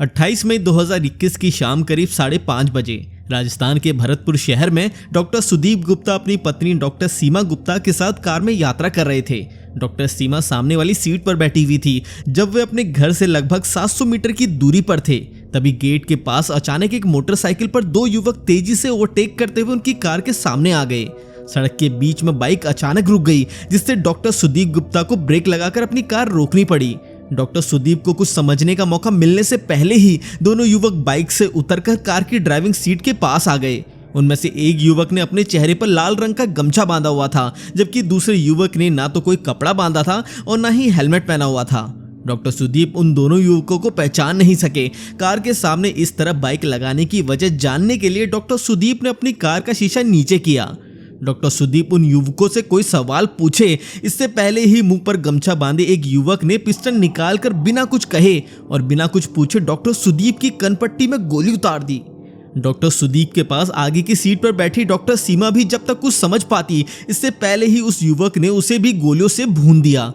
28 मई 2021 की शाम करीब 5:30 बजे राजस्थान के भरतपुर शहर में डॉक्टर सुदीप गुप्ता अपनी पत्नी डॉक्टर सीमा गुप्ता के साथ कार में यात्रा कर रहे थे। डॉक्टर सीमा सामने वाली सीट पर बैठी हुई थी। जब वे अपने घर से लगभग 700 मीटर की दूरी पर थे, तभी गेट के पास अचानक एक मोटरसाइकिल पर दो युवक तेजी से ओवरटेक करते हुए उनकी कार के सामने आ गए। सड़क के बीच में बाइक अचानक रुक गई, जिससे डॉक्टर सुदीप गुप्ता को ब्रेक लगाकर अपनी कार रोकनी पड़ी। डॉक्टर सुदीप को कुछ समझने का मौका मिलने से पहले ही दोनों युवक बाइक से उतरकर कार की ड्राइविंग सीट के पास आ गए। उनमें से एक युवक ने अपने चेहरे पर लाल रंग का गमछा बांधा हुआ था, जबकि दूसरे युवक ने ना तो कोई कपड़ा बांधा था और ना ही हेलमेट पहना हुआ था। डॉक्टर सुदीप उन दोनों युवकों को पहचान नहीं सके। कार के सामने इस तरह बाइक लगाने की वजह जानने के लिए डॉक्टर सुदीप ने अपनी कार का शीशा नीचे किया। डॉक्टर सुदीप उन युवकों से कोई सवाल पूछे इससे पहले ही मुंह पर गमछा बांधे एक युवक ने पिस्टल निकालकर बिना कुछ कहे और बिना कुछ पूछे डॉक्टर सुदीप की कनपट्टी में गोली उतार दी। डॉक्टर सुदीप के पास आगे की सीट पर बैठी डॉक्टर सीमा भी जब तक कुछ समझ पाती, इससे पहले ही उस युवक ने उसे भी गोलियों से भून दिया।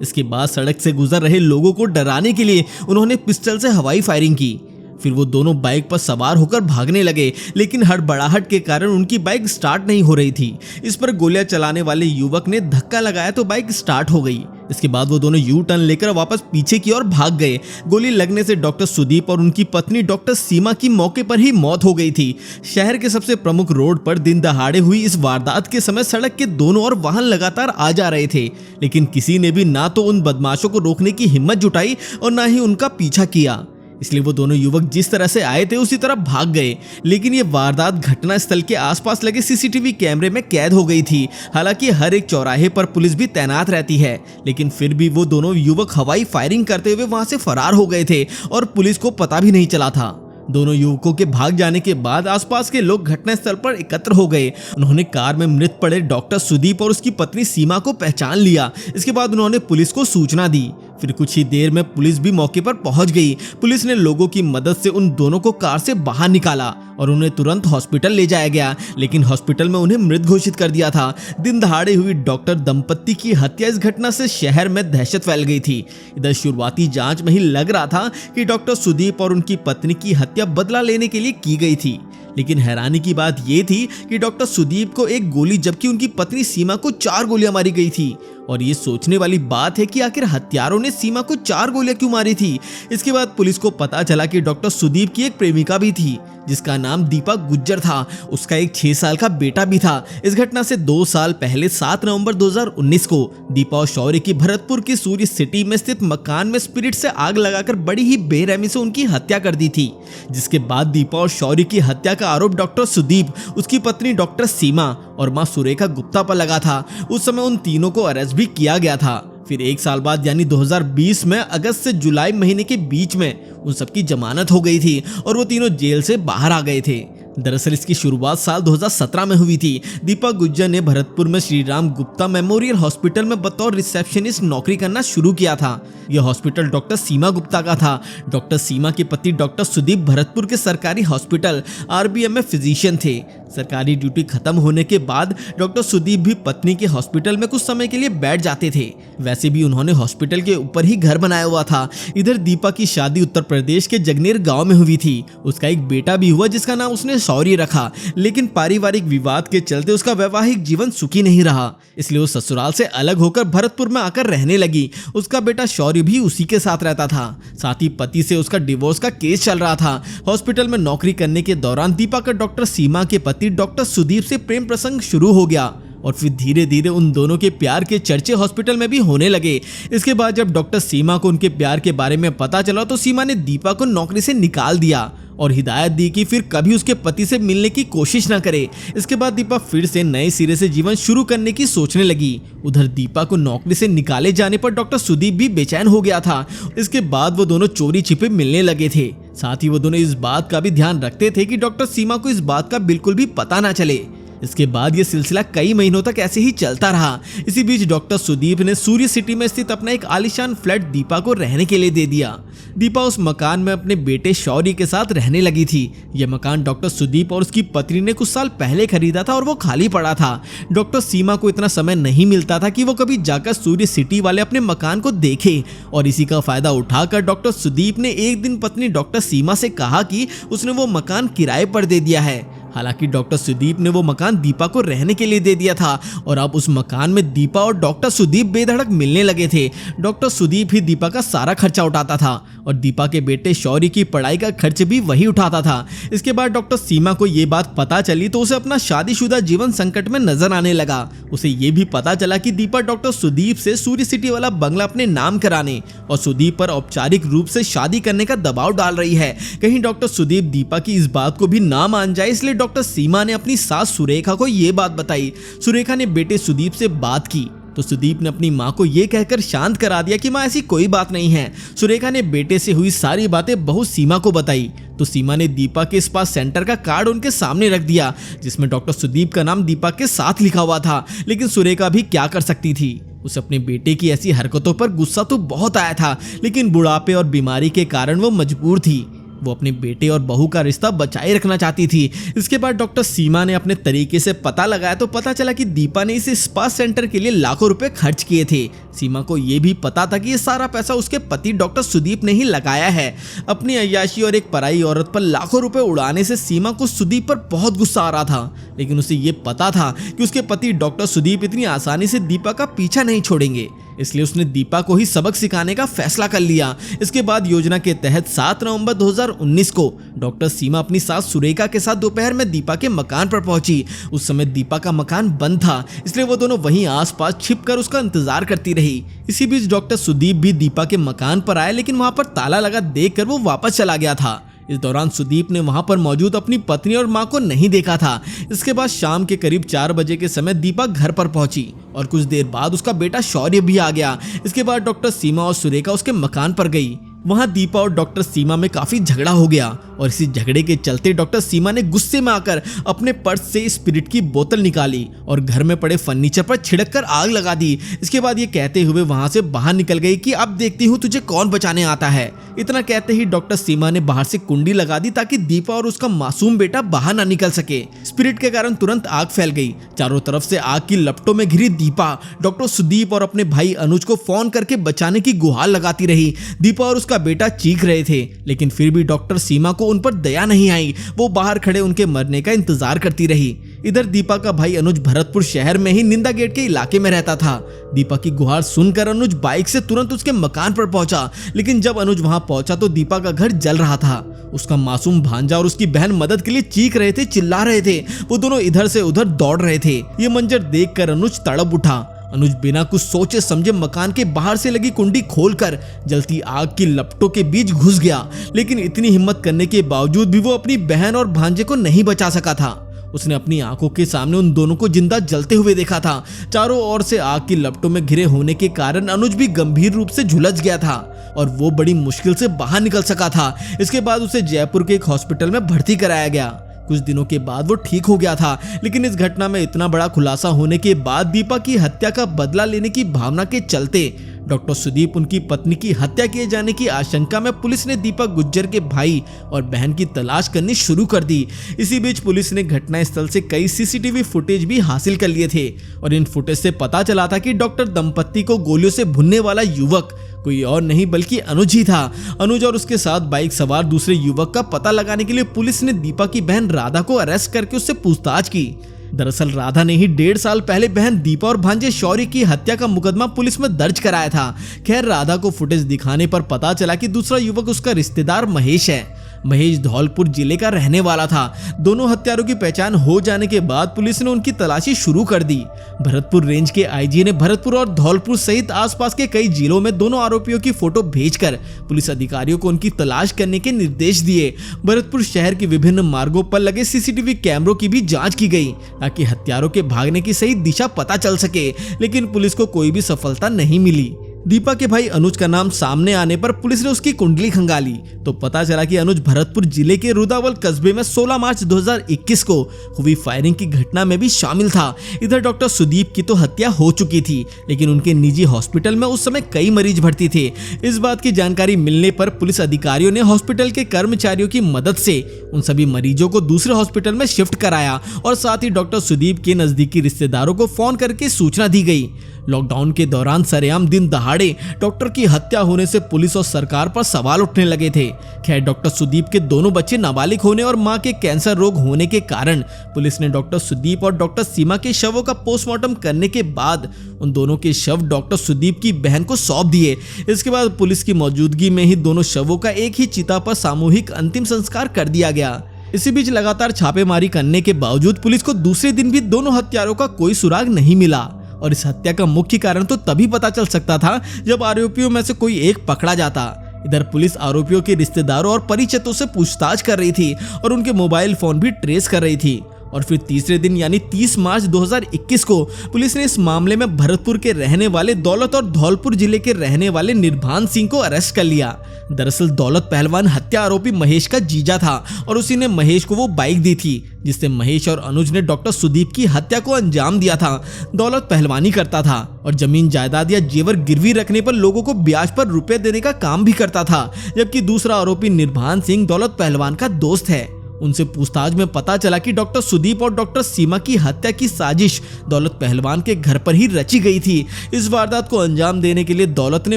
इसके बाद सड़क से गुजर रहे लोगों को डराने के लिए उन्होंने पिस्टल से हवाई फायरिंग की। फिर वो दोनों बाइक पर सवार होकर भागने लगे, लेकिन हड़बड़ाहट के कारण उनकी बाइक स्टार्ट नहीं हो रही थी। इस पर गोलियां चलाने वाले युवक ने धक्का लगाया तो बाइक स्टार्ट हो गई। इसके बाद वो दोनों यू टर्न लेकर वापस पीछे की ओर भाग गए। गोली लगने से डॉक्टर सुदीप और उनकी पत्नी डॉक्टर सीमा की मौके पर ही मौत हो गई थी। शहर के सबसे प्रमुख रोड पर दिन दहाड़े हुई इस वारदात के समय सड़क के दोनों ओर वाहन लगातार आ जा रहे थे, लेकिन किसी ने भी ना तो उन बदमाशों को रोकने की हिम्मत जुटाई और ना ही उनका पीछा किया। इसलिए वो दोनों युवक जिस तरह से आए थे उसी तरह भाग गए। लेकिन ये वारदात घटना स्थल के आसपास लगे सीसीटीवी कैमरे में कैद हो गई थी। हालांकि हर एक चौराहे पर पुलिस भी तैनात रहती है, लेकिन फिर भी वो दोनों युवक हवाई फायरिंग करते हुए वहां से फरार हो गए थे और पुलिस को पता भी नहीं चला था। दोनों युवकों के भाग जाने के बाद आसपास के लोग घटनास्थल पर एकत्र हो गए। उन्होंने कार में मृत पड़े डॉक्टर सुदीप और उसकी पत्नी सीमा को पहचान लिया। इसके बाद उन्होंने पुलिस को सूचना दी। फिर कुछ ही देर में पुलिस भी मौके पर पहुंच गई। पुलिस ने लोगों की मदद से उन दोनों को कार से बाहर निकाला और उन्हें तुरंत हॉस्पिटल ले जाया गया, लेकिन हॉस्पिटल में उन्हें मृत घोषित कर दिया था। दिन दहाड़े हुई डॉक्टर दंपत्ति की हत्या इस घटना से शहर में दहशत फैल गई थी। इधर शुरुआती जांच में ही लग रहा था कि डॉक्टर सुदीप और उनकी पत्नी की हत्या बदला लेने के लिए की गई थी, लेकिन हैरानी की बात यह थी कि डॉक्टर सुदीप को एक गोली जबकि उनकी पत्नी सीमा को 4 गोलियां मारी गई थी। और ये सोचने वाली बात है कि आखिर हत्यारों ने सीमा को 4 गोलियां क्यों मारी थी। इसके बाद पुलिस को पता चला कि डॉक्टर सुदीप की एक प्रेमिका भी थी, जिसका नाम दीपा गुज्जर था। उसका एक 6 साल का बेटा भी था। इस घटना से 2 साल पहले 7 नवंबर 2019 को दीपा और शौर्य की भरतपुर की सूर्य सिटी में स्थित मकान में स्पिरिट से आग लगाकर बड़ी ही बेरहमी से उनकी हत्या कर दी थी। जिसके बाद दीपा और शौर्य की हत्या का आरोप डॉक्टर सुदीप, उसकी पत्नी डॉक्टर सीमा और मां सुरेखा गुप्ता पर लगा था। उस समय उन तीनों को अरेस्ट भी किया गया था। फिर 1 साल बाद यानी 2020 में अगस्त से जुलाई महीने के बीच में उन सबकी जमानत हो गई थी और वो तीनों जेल से बाहर आ गए थे। दरअसल इसकी शुरुआत साल 2017 में हुई थी। दीपा गुज्जर ने भरतपुर में श्री राम गुप्ता मेमोरियल हॉस्पिटल में बतौर रिसेप्शनिस्ट नौकरी करना शुरू किया था। यह हॉस्पिटल डॉक्टर सीमा गुप्ता का था। डॉक्टर सीमा के पति डॉक्टर सुदीप भरतपुर के सरकारी हॉस्पिटल RBM में फिजिशियन थे। सरकारी ड्यूटी खत्म होने के बाद डॉक्टर सुदीप भी पत्नी के हॉस्पिटल में कुछ समय के लिए बैठ जाते थे। वैसे भी उन्होंने हॉस्पिटल के ऊपर ही घर बनाया हुआ था। इधर दीपा की शादी उत्तर प्रदेश के जगनेर गांव में हुई थी। उसका एक बेटा भी हुआ जिसका नाम उसने शौर्य रखा, लेकिन पारिवारिक विवाद के चलते उसका वैवाहिक जीवन सुखी नहीं रहा। इसलिए वो ससुराल से अलग होकर भरतपुर में आकर रहने लगी। उसका बेटा शौर्य भी उसी के साथ रहता था। साथ ही पति से उसका डिवोर्स का केस चल रहा था। हॉस्पिटल में नौकरी करने के दौरान दीपा का डॉक्टर सीमा के पति डॉक्टर सुदीप से प्रेम प्रसंग शुरू हो गया और फिर धीरे धीरे उन दोनों के प्यार के चर्चे हॉस्पिटल में भी होने लगे। इसके बाद जब डॉक्टर सीमा को उनके प्यार के बारे में पता चला तो सीमा ने दीपा को नौकरी से निकाल दिया और हिदायत दी कि फिर कभी उसके पति से मिलने की कोशिश ना करे। इसके बाद दीपा फिर से नए सिरे से जीवन शुरू करने की सोचने लगी। उधर दीपा को नौकरी से निकाले जाने पर डॉक्टर सुदीप भी बेचैन हो गया था। इसके बाद वो दोनों चोरी छिपे मिलने लगे थे। साथ ही वो दोनों इस बात का भी ध्यान रखते थे कि डॉक्टर सीमा को इस बात का बिल्कुल भी पता ना चले। इसके बाद ये सिलसिला कई महीनों तक ऐसे ही चलता रहा। इसी बीच डॉक्टर सुदीप ने सूर्य सिटी में स्थित अपना एक आलीशान फ्लैट दीपा को रहने के लिए दे दिया। दीपा उस मकान में अपने बेटे शौर्य के साथ रहने लगी थी। यह मकान डॉक्टर सुदीप और उसकी पत्नी ने कुछ साल पहले खरीदा था और वो खाली पड़ा था। डॉक्टर सीमा को इतना समय नहीं मिलता था कि वो कभी जाकर सूर्य सिटी वाले अपने मकान को देखे, और इसी का फायदा उठाकर डॉक्टर सुदीप ने एक दिन पत्नी डॉक्टर सीमा से कहा कि उसने वो मकान किराए पर दे दिया है। हालांकि डॉक्टर सुदीप ने वो मकान दीपा को रहने के लिए दे दिया था और अब उस मकान में दीपा और डॉक्टर सुदीप बेधड़क मिलने लगे थे। डॉक्टर सुदीप ही दीपा का सारा खर्चा उठाता था और दीपा के बेटे शौर्य की पढ़ाई का खर्च भी वही उठाता था। इसके बाद डॉक्टर सीमा को ये बात पता चली तो उसे अपना शादीशुदा जीवन संकट में नजर आने लगा। उसे ये भी पता चला कि दीपा डॉक्टर सुदीप से सूर्य सिटी वाला बंगला अपने नाम कराने और सुदीप पर औपचारिक रूप से शादी करने का दबाव डाल रही है। कहीं डॉक्टर सुदीप दीपा की इस बात को भी ना मान जाए, इसलिए डॉक्टर सीमा ने अपनी सास सुरेखा को यह बात बताई। सुरेखा ने बेटे सुदीप से बात की तो सुदीप ने अपनी मां को यह कहकर शांत करा दिया कि मां ऐसी कोई बात नहीं है। सुरेखा ने बेटे से हुई सारी बातें बहू सीमा को बताई तो सीमा ने दीपा के स्पा सेंटर का कार्ड उनके सामने रख दिया जिसमें डॉक्टर सुदीप का नाम दीपा के साथ लिखा हुआ था। लेकिन सुरेखा भी क्या कर सकती थी, उसे अपने बेटे की ऐसी हरकतों पर गुस्सा तो बहुत आया था, लेकिन बुढ़ापे और बीमारी के कारण वो मजबूर थी। वो अपने बेटे और बहू का रिश्ता बचाए रखना चाहती थी। इसके बाद डॉक्टर सीमा ने अपने तरीके से पता लगाया तो पता चला कि दीपा ने इस स्पा सेंटर के लिए लाखों रुपए खर्च किए थे। सीमा को यह भी पता था कि ये सारा पैसा उसके पति डॉक्टर सुदीप ने ही लगाया है। अपनी अय्याशी और एक पराई औरत पर लाखों रुपए उड़ाने से सीमा को सुदीप पर बहुत गुस्सा आ रहा था, लेकिन उसे ये पता था कि उसके पति डॉक्टर सुदीप इतनी आसानी से दीपा का पीछा नहीं छोड़ेंगे, इसलिए उसने दीपा को ही सबक सिखाने का फैसला कर लिया। इसके बाद योजना के तहत 7 नवंबर 2019 को डॉक्टर सीमा अपनी सास सुरेखा के साथ दोपहर में दीपा के मकान पर पहुंची। उस समय दीपा का मकान बंद था, इसलिए वो दोनों वहीं आसपास छिपकर उसका इंतजार करती रही। इसी बीच डॉक्टर सुदीप भी दीपा के मकान पर आए, लेकिन वहां पर ताला लगा देखकर वो वापस चला गया था। इस दौरान सुदीप ने वहां पर मौजूद अपनी पत्नी और मां को नहीं देखा था। इसके बाद शाम के करीब 4 बजे के समय दीपा घर पर पहुंची और कुछ देर बाद उसका बेटा शौर्य भी आ गया। इसके बाद डॉक्टर सीमा और सुरेखा उसके मकान पर गई। वहां दीपा और डॉक्टर सीमा में काफी झगड़ा हो गया और इसी झगड़े के चलते डॉक्टर सीमा ने गुस्से में आकर अपने पर्स से स्पिरिट की बोतल निकाली और घर में पड़े फर्नीचर पर छिड़क कर आग लगा दी। इसके बाद ये कहते हुए वहां से बाहर निकल गई कि अब देखती हूँ तुझे कौन बचाने आता है। इतना कहते ही डॉक्टर सीमा ने बाहर से कुंडी लगा दी ताकि दीपा और उसका मासूम बेटा बाहर ना निकल सके। स्पिरिट के कारण तुरंत आग फैल गई। चारों तरफ से आग की लपटों में घिरी दीपा डॉक्टर सुदीप और अपने भाई अनुज को फोन करके बचाने की गुहार लगाती रही। दीपा और उसका बेटा चीख रहे थे, लेकिन फिर भी डॉक्टर सीमा को उन पर दया नहीं आई। वो बाहर खड़े उनके मरने का इंतजार करती रही। इधर दीपा का भाई अनुज भरतपुर शहर में ही निंदा गेट के इलाके में रहता था। दीपा की गुहार सुनकर अनुज बाइक से तुरंत उसके मकान पर पहुंचा, लेकिन जब अनुज वहां पहुंचा तो दीपा का घर जल रहा था। उसका मासूम भांजा और उसकी बहन मदद के लिए चीख रहे थे, चिल्ला रहे थे। वो दोनों इधर से उधर दौड़ रहे थे। ये मंजर देखकर अनुज तड़प उठा। अनुज बिना कुछ सोचे समझे मकान के बाहर से लगी कुंडी खोलकर जलती आग की लपटों के बीच घुस गया, लेकिन इतनी हिम्मत करने के बावजूद भी वो अपनी बहन और भांजे को नहीं बचा सका था। उसने अपनी आंखों के सामने उन दोनों को जिंदा जलते हुए देखा था। चारों ओर से आग की लपटों में घिरे होने के कारण अनुज भी गंभीर रूप से झुलस गया था और वो बड़ी मुश्किल से बाहर निकल सका था। इसके बाद उसे जयपुर के एक हॉस्पिटल में भर्ती कराया गया। कुछ दिनों के बाद वो ठीक हो गया था, लेकिन इस घटना में इतना बड़ा खुलासा होने के बाद दीपा की हत्या का बदला लेने की भावना के चलते डॉक्टर सुदीप उनकी पत्नी की हत्या किए जाने की आशंका में पुलिस ने दीपक गुज्जर के भाई और बहन की तलाश करनी शुरू कर दी। इसी बीच पुलिस ने घटनास्थल से कई सीसीटीवी फुटेज भी हासिल कर लिए थे और इन फुटेज से पता चला था कि डॉक्टर दंपत्ति को गोलियों से भुनने वाला युवक कोई और नहीं बल्कि अनुज ही था। अनुज और उसके साथ बाइक सवार दूसरे युवक का पता लगाने के लिए पुलिस ने दीपा की बहन राधा को अरेस्ट करके उससे पूछताछ की। दरअसल राधा ने ही 1.5 साल पहले बहन दीपा और भांजे शौर्य की हत्या का मुकदमा पुलिस में दर्ज कराया था। खैर, राधा को फुटेज दिखाने पर पता चला कि दूसरा युवक उसका रिश्तेदार महेश है। महेश धौलपुर जिले का रहने वाला था। दोनों हत्यारों की पहचान हो जाने के बाद पुलिस ने उनकी तलाशी शुरू कर दी। भरतपुर रेंज के आईजी ने भरतपुर और धौलपुर सहित आसपास के कई जिलों में दोनों आरोपियों की फोटो भेजकर पुलिस अधिकारियों को उनकी तलाश करने के निर्देश दिए। भरतपुर शहर के विभिन्न मार्गों पर लगे सीसीटीवी कैमरों की भी जांच की गई ताकि हत्यारों के भागने की सही दिशा पता चल सके, लेकिन पुलिस को कोई भी सफलता नहीं मिली। दीपा के भाई अनुज का नाम सामने आने पर पुलिस ने उसकी कुंडली खंगाली तो पता चला कि अनुज भरतपुर जिले के रुदावल कस्बे में 16 मार्च 2021 को हुई फायरिंग की घटना में भी शामिल था। इधर डॉक्टर सुदीप की तो हत्या हो चुकी थी, लेकिन उनके निजी हॉस्पिटल में उस समय कई मरीज भर्ती थे। इस बात की जानकारी मिलने पर पुलिस अधिकारियों ने हॉस्पिटल के कर्मचारियों की मदद से उन सभी मरीजों को दूसरे हॉस्पिटल में शिफ्ट कराया और साथ ही डॉक्टर सुदीप के नजदीकी रिश्तेदारों को फोन करके सूचना दी गई। लॉकडाउन के दौरान सरेआम दिन दहाड़े डॉक्टर की हत्या होने से पुलिस और सरकार पर सवाल उठने लगे थे। खैर, डॉक्टर सुदीप के दोनों बच्चे नाबालिग होने और मां के कैंसर रोग होने के कारण पुलिस ने डॉक्टर सुदीप और डॉक्टर सीमा के शवों का पोस्टमार्टम करने के बाद उन दोनों के शव डॉक्टर सुदीप की बहन को सौंप दिए। इसके बाद पुलिस की मौजूदगी में ही दोनों शवों का एक ही चिता पर सामूहिक अंतिम संस्कार कर दिया गया। इसी बीच लगातार छापेमारी करने के बावजूद पुलिस को दूसरे दिन भी दोनों हत्यारों का कोई सुराग नहीं मिला और इस हत्या का मुख्य कारण तो तभी पता चल सकता था जब आरोपियों में से कोई एक पकड़ा जाता। इधर पुलिस आरोपियों के रिश्तेदारों और परिचितों से पूछताछ कर रही थी और उनके मोबाइल फोन भी ट्रेस कर रही थी। और फिर तीसरे दिन यानी 30 मार्च 2021 को पुलिस ने इस मामले में भरतपुर के रहने वाले दौलत और धौलपुर जिले के रहने वाले निर्भान सिंह को अरेस्ट कर लिया। दरअसल दौलत पहलवान हत्या आरोपी महेश का जीजा था और उसी ने महेश को वो बाइक दी थी जिससे महेश और अनुज ने डॉक्टर सुदीप की हत्या को अंजाम दिया था। दौलत पहलवानी करता था और जमीन जायदाद या जेवर गिरवी रखने पर लोगों को ब्याज पर रुपए देने का काम भी करता था, जबकि दूसरा आरोपी निर्भान सिंह दौलत पहलवान का दोस्त है। उनसे पूछताछ में पता चला कि डॉक्टर सुदीप और डॉक्टर सीमा की हत्या की साजिश दौलत पहलवान के घर पर ही रची गई थी। इस वारदात को अंजाम देने के लिए दौलत ने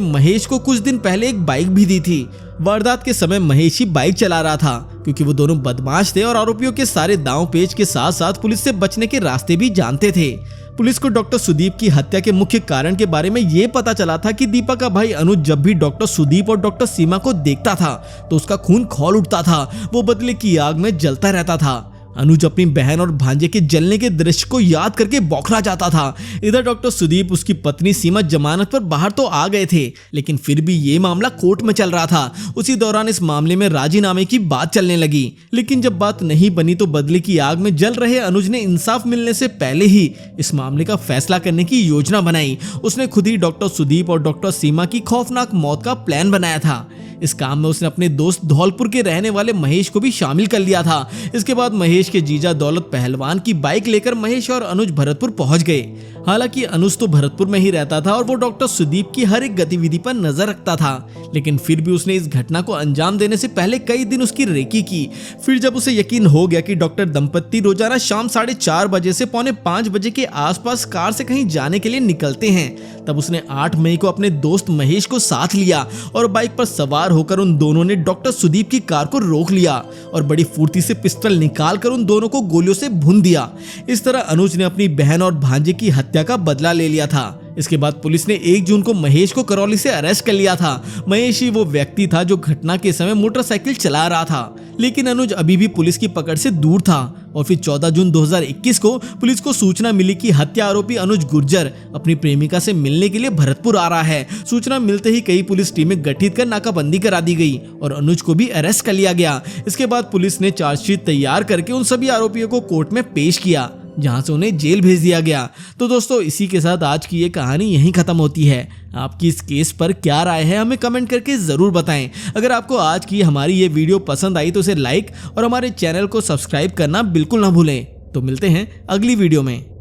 महेश को कुछ दिन पहले एक बाइक भी दी थी। वारदात के समय महेश ही बाइक चला रहा था क्योंकि वो दोनों बदमाश थे और आरोपियों के सारे दांव पेच के साथ साथ पुलिस से बचने के रास्ते भी जानते थे। पुलिस को डॉक्टर सुदीप की हत्या के मुख्य कारण के बारे में ये पता चला था कि दीपा का भाई अनुज जब भी डॉक्टर सुदीप और डॉक्टर सीमा को देखता था तो उसका खून खौल उठता था, वो बदले की आग में जलता रहता था। अनुज अपनी बहन और भांजे के जलने के दृश्य को याद करके बौखला जाता था। इधर डॉक्टर सुदीप उसकी पत्नी सीमा जमानत पर बाहर तो आ गए थे, लेकिन फिर भी ये मामला कोर्ट में चल रहा था। उसी दौरान इस मामले में राजीनामे की बात चलने लगी, लेकिन जब बात नहीं बनी तो बदले की आग में जल रहे अनुज ने इंसाफ मिलने से पहले ही इस मामले का फैसला करने की योजना बनाई। उसने खुद ही डॉक्टर सुदीप और डॉक्टर सीमा की खौफनाक मौत का प्लान बनाया था। इस काम में उसने अपने दोस्त धौलपुर के रहने वाले महेश को भी शामिल कर लिया था। इसके बाद महेश के जीजा दौलत पहलवान की बाइक लेकर महेश और अनुज भरतपुर पहुंच गए। हालांकि अनुज तो भरतपुर में ही रहता था और वो डॉक्टर सुदीप की हर एक गतिविधि पर नजर रखता था, लेकिन फिर भी उसने इस घटना को अंजाम देने से पहले कई दिन उसकी रेकी की। फिर जब उसे यकीन हो गया कि डॉक्टर दंपत्ति रोजाना शाम 4:30 बजे से 4:45 बजे के आसपास कार से कहीं जाने के लिए निकलते हैं, तब उसने 8 मई को अपने दोस्त महेश को साथ लिया और बाइक पर सवार होकर उन दोनों ने डॉक्टर सुदीप की कार को रोक लिया और बड़ी फुर्ती से पिस्टल निकालकर उन दोनों को गोलियों से भून दिया। इस तरह अनुज ने अपनी बहन और भांजे की हत्या का बदला ले लिया था। इसके बाद पुलिस ने 1 जून को महेश को करौली से अरेस्ट कर लिया था। महेश ही वो व्यक्ति था जो घटना के समय मोटरसाइकिल चला रहा था, लेकिन अनुज अभी भी पुलिस की पकड़ से दूर था। और फिर 14 जून 2021 को पुलिस को सूचना मिली कि हत्या आरोपी अनुज गुर्जर अपनी प्रेमिका से मिलने के लिए भरतपुर आ रहा है। सूचना मिलते ही कई पुलिस टीमें गठित कर नाकाबंदी करा दी गई और अनुज को भी अरेस्ट कर लिया गया। इसके बाद पुलिस ने चार्जशीट तैयार करके उन सभी आरोपियों को कोर्ट में पेश किया, जहां से उन्हें जेल भेज दिया गया। तो दोस्तों, इसी के साथ आज की ये कहानी यहीं खत्म होती है। आपकी इस केस पर क्या राय है हमें कमेंट करके जरूर बताएं। अगर आपको आज की हमारी ये वीडियो पसंद आई तो इसे लाइक और हमारे चैनल को सब्सक्राइब करना बिल्कुल ना भूलें। तो मिलते हैं अगली वीडियो में।